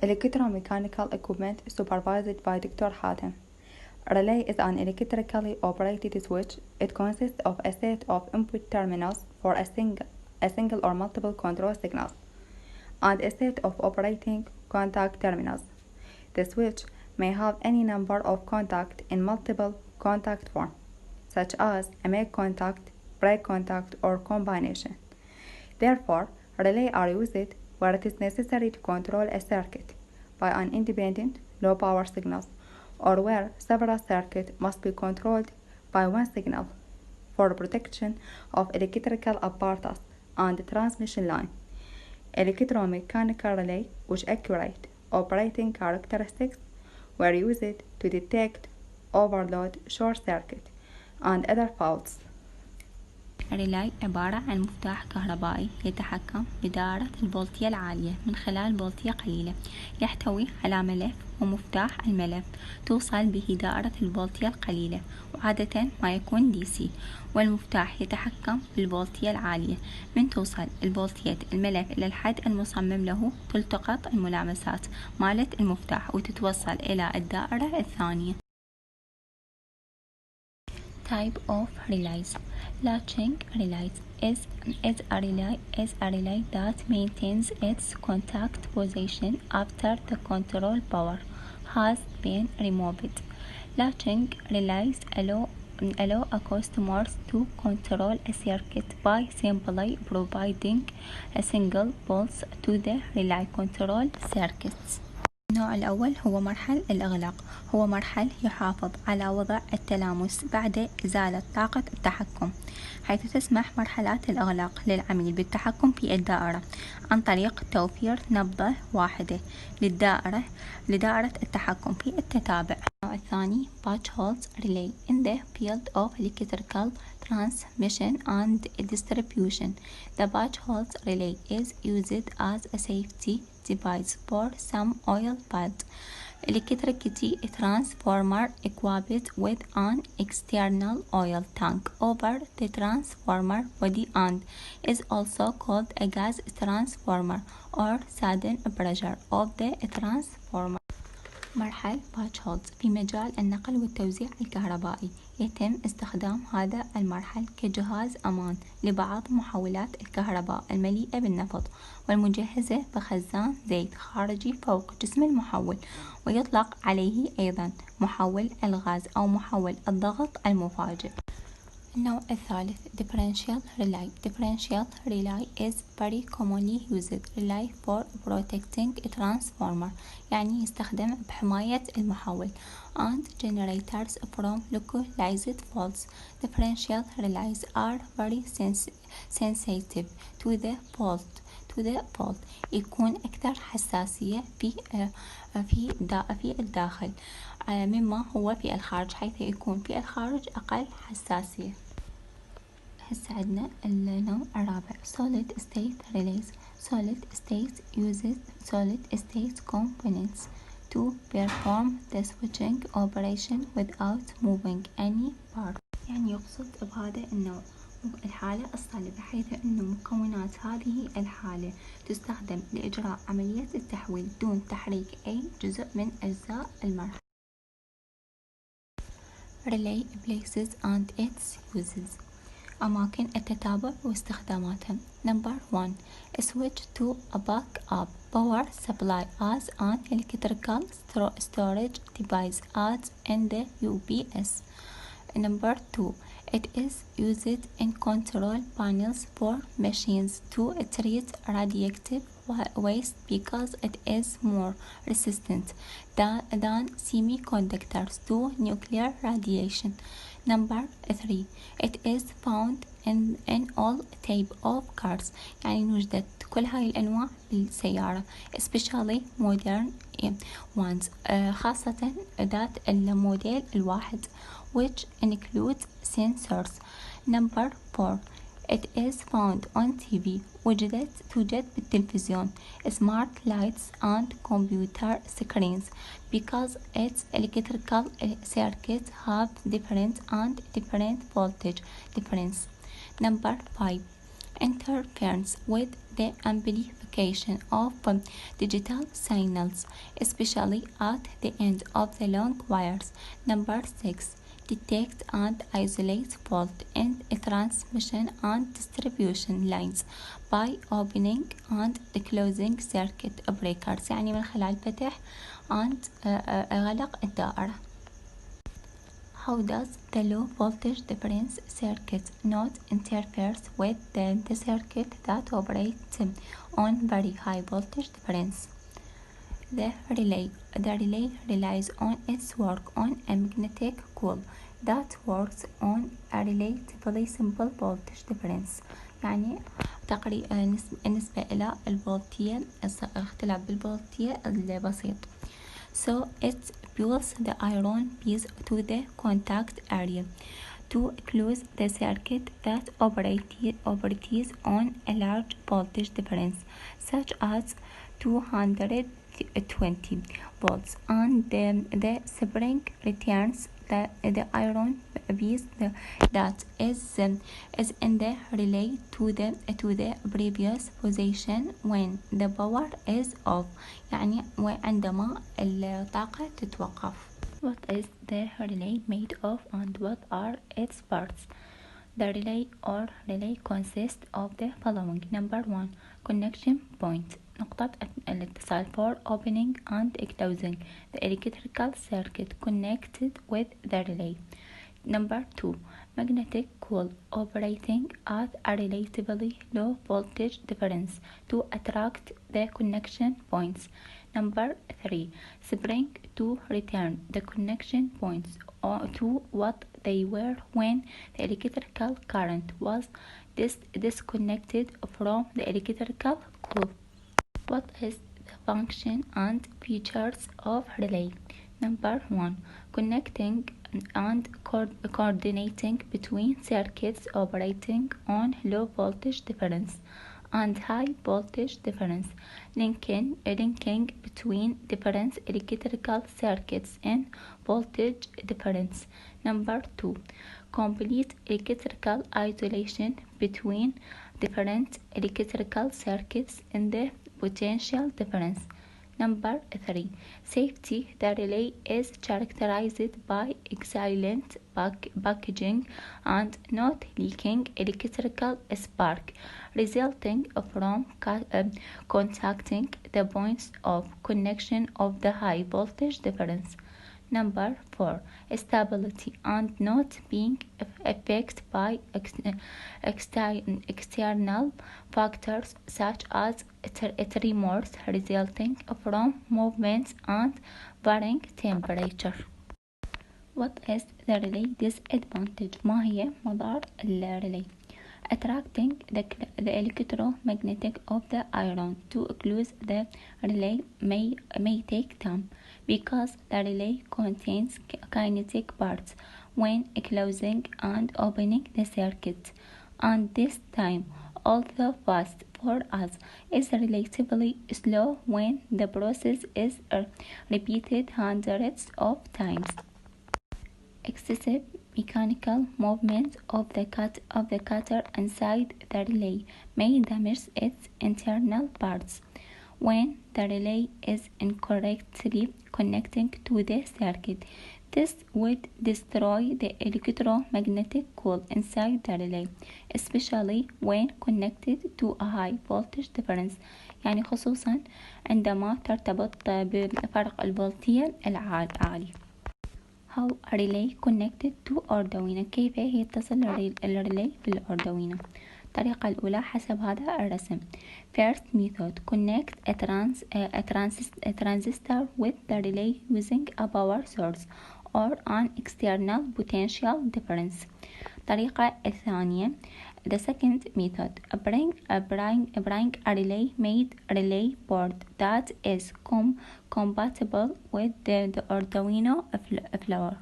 Electromechanical equipment supervised by Dr. Hatem. A relay is an electrically operated switch. It consists of a set of input terminals for a single or multiple control signals, and a set of operating contact terminals. The switch may have any number of contacts in multiple contact form, such as a make contact, break contact, or combination. Therefore, relays are used where it is necessary to control a circuit by an independent low power signal, or where several circuits must be controlled by one signal for protection of electrical apparatus and transmission line. Electromechanical relay with accurate operating characteristics were used to detect overload, short circuit, and other faults. الريلاي عبارة عن مفتاح كهربائي يتحكم بدائرة الفولتية العالية من خلال فولتية قليلة، يحتوي على ملف ومفتاح الملف توصل به دائرة الفولتية القليلة، وعادة ما يكون DC، والمفتاح يتحكم بالفولتية العالية. من توصل الفولتية الملف إلى الحد المصمم له تلتقط الملامسات مالت المفتاح وتتوصل إلى الدائرة الثانية. Type of relays. Latching relays is a relay that maintains its contact position after the control power has been removed. Latching relays allow a customer to control a circuit by simply providing a single pulse to the relay control circuits. النوع الأول هو مرحل الإغلاق. هو مرحل يحافظ على وضع التلامس بعد إزالة طاقة التحكم، حيث تسمح مرحلات الإغلاق للعميل بالتحكم في الدائرة عن طريق توفير نبضة واحدة لدائرة التحكم في التتابع. النوع الثاني Batch Holds Relay. In the field of electrical transmission and distribution, the Batch Holds Relay is used as a safety device for some oil field electricity transformer equipped with an external oil tank over the transformer body and is also called a gas transformer or sudden pressure of the transformer. مرحل باتش هولدز. في مجال النقل والتوزيع الكهربائي يتم استخدام هذا المرحل كجهاز أمان لبعض محولات الكهرباء المليئة بالنفط والمجهزة بخزان زيت خارجي فوق جسم المحول، ويطلق عليه أيضا محول الغاز أو محول الضغط المفاجئ. النوع الثالث Differential Relay. Differential relay is very commonly used relay for protecting a transformer، يعني يستخدم بحماية المحول and generators from localized faults. Differential relays are very sensitive to the fault. يكون أكثر حساسية في الداخل مما هو في الخارج، حيث يكون في الخارج أقل حساسية. هسه عندنا النوع الرابع Solid State Relays. Solid State uses solid state components to perform the switching operation without moving any part. يعني يقصد بهذا النوع الحالة الصلبة، حيث أن مكونات هذه الحالة تستخدم لإجراء عملية التحويل دون تحريك أي جزء من أجزاء المرحلة. Relay places and its uses. أماكن التتابع واستخداماتها. Number 1. Switch to a backup power supply as an electrical storage device as in the UPS. Number 2. It is used in control panels for machines to treat radioactive waste because it is more resistant than semiconductors to nuclear radiation. Number 3. It is found in all type of cars، يعني يوجد كل هاي الأنواع بالسيارة especially modern ones، خاصة ذات الموديل الواحد which includes sensors. Number 4. It is found on TV. توجد بالتلفزيون smart lights and computer screens because its electrical circuits have different voltage difference. Number 5. interferes with the amplification of digital signals, especially at the end of the long wires. Number 6. Detect and isolate fault in transmission and distribution lines by opening and closing circuit breakers، يعني من خلال فتح and غلق الدائرة. How does the low voltage difference circuit not interferes with the circuit that operates on very high voltage difference? The relay relies on its work on a magnetic coil that works on a relatively simple voltage difference، يعني نسبة إلى الفولتية اختلاف بالفولتية البسيط. So it pulls the iron piece to the contact area to close the circuit that operates on a large voltage difference, such as 220 volts, and the spring returns the iron piece that is in the relay to the previous position when the power is off، يعني وعندما الطاقة تتوقف. What is the relay made of and what are its parts? The relay consists of the following. Number 1. Connection point. نقطة الاتصال for opening and closing the electrical circuit connected with the relay. Number 2. Magnetic coil operating at a relatively low voltage difference to attract the connection points. Number 3. Spring to return the connection points to what they were when the electrical current was disconnected from the electrical coil. What is the function and features of relay? Number 1. Connecting and coordinating between circuits operating on low voltage difference and high voltage difference, linking between different electrical circuits in voltage difference. Number 2. Complete electrical isolation between different electrical circuits in the potential difference. Number 3. Safety. The relay is characterized by excellent packaging and not leaking electrical spark, resulting from contacting the points of connection of the high voltage difference. Number 4. Stability and not being affected by external factors such as tremors resulting from movements and varying temperature. What is the relay disadvantage? ما هي مضار الريلي؟ Attracting the electromagnetic of the iron to close the relay may take time because the relay contains kinetic parts when closing and opening the circuit, and this time, although fast for us, is relatively slow when the process is repeated hundreds of times. Excessive mechanical movement of the cutter inside the relay may damage its internal parts. When the relay is incorrectly connected to the circuit, this would destroy the electromagnetic coil inside the relay, especially when connected to a high voltage difference، يعني خصوصا عندما ترتبط بفرق الفولتية العالي. How a relay connected to Arduino. كيف يتصل الريلي بالأردوينو؟ الطريقة الأولى حسب هذا الرسم. First method. Connect a transistor with the relay using a power source or an external potential difference. الطريقة الثانية. The second method. Bring a relay-made relay board that is compatible with the Arduino floor.